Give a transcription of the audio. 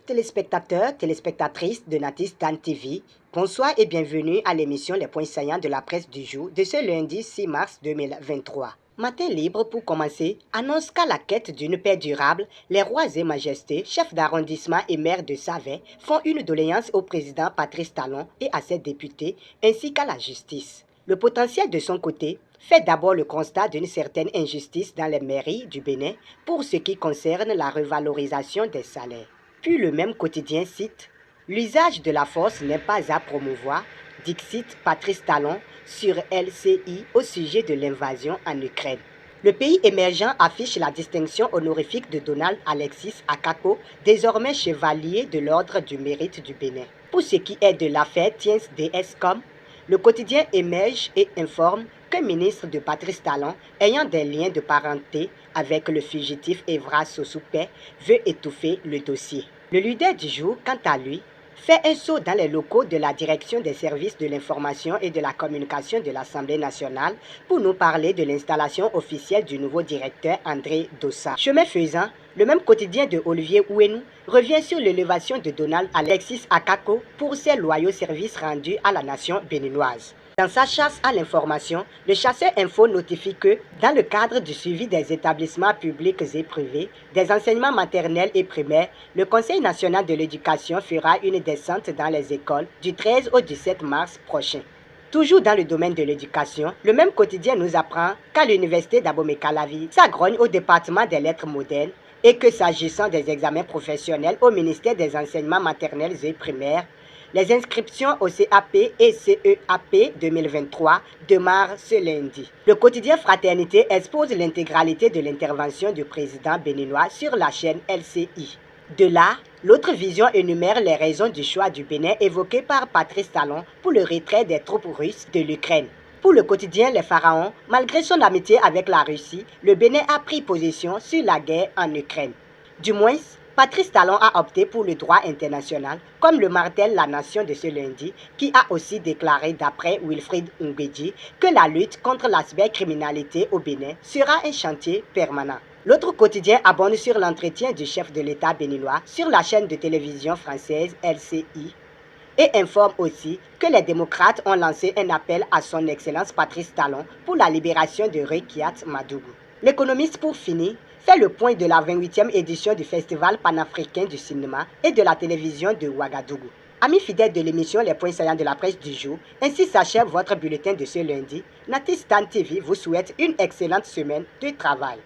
Téléspectateurs, téléspectatrices de Natis Dan TV, bonsoir et bienvenue à l'émission Les Points Saillants de la presse du jour de ce lundi 6 mars 2023. Matin libre pour commencer, annonce qu'à la quête d'une paix durable, les rois et majestés, chefs d'arrondissement et maires de Savet font une doléance au président Patrice Talon et à ses députés, ainsi qu'à la justice. Le potentiel de son côté fait d'abord le constat d'une certaine injustice dans les mairies du Bénin pour ce qui concerne la revalorisation des salaires. Puis le même quotidien cite « L'usage de la force n'est pas à promouvoir », dixit Patrice Talon sur LCI au sujet de l'invasion en Ukraine. Le pays émergent affiche la distinction honorifique de Donald Alexis Akako, désormais chevalier de l'Ordre du Mérite du Bénin. Pour ce qui est de l'affaire Tiens DS.com, le quotidien émerge et informe qu'un ministre de Patrice Talon, ayant des liens de parenté avec le fugitif Evra Sossoupé, veut étouffer le dossier. Le leader du jour, quant à lui, fait un saut dans les locaux de la Direction des services de l'information et de la communication de l'Assemblée nationale pour nous parler de l'installation officielle du nouveau directeur André Dossa. Chemin faisant, le même quotidien de Olivier Ouenou revient sur l'élévation de Donald Alexis Akako pour ses loyaux services rendus à la nation béninoise. Dans sa chasse à l'information, le chasseur info notifie que, dans le cadre du suivi des établissements publics et privés, des enseignements maternels et primaires, le Conseil national de l'éducation fera une descente dans les écoles du 13 au 17 mars prochain. Toujours dans le domaine de l'éducation, le même quotidien nous apprend qu'à l'université d'Abomey-Calavi, ça grogne au département des lettres modernes et que s'agissant des examens professionnels au ministère des enseignements maternels et primaires, les inscriptions au CAP et CEAP 2023 démarrent ce lundi. Le quotidien Fraternité expose l'intégralité de l'intervention du président béninois sur la chaîne LCI. De là, l'autre vision énumère les raisons du choix du Bénin évoqué par Patrice Talon pour le retrait des troupes russes de l'Ukraine. Pour le quotidien Les Pharaons, malgré son amitié avec la Russie, le Bénin a pris position sur la guerre en Ukraine. Du moins, Patrice Talon a opté pour le droit international, comme le martèle La Nation de ce lundi, qui a aussi déclaré d'après Wilfried Ngwedji que la lutte contre la cybercriminalité au Bénin sera un chantier permanent. L'autre quotidien abonde sur l'entretien du chef de l'État béninois sur la chaîne de télévision française LCI et informe aussi que les démocrates ont lancé un appel à son Excellence Patrice Talon pour la libération de Rekiat Madougou. L'économiste pour finir fait le point de la 28e édition du Festival panafricain du cinéma et de la télévision de Ouagadougou. Amis fidèles de l'émission Les Points Saillants de la presse du jour, ainsi s'achève votre bulletin de ce lundi. Natis Dan TV vous souhaite une excellente semaine de travail.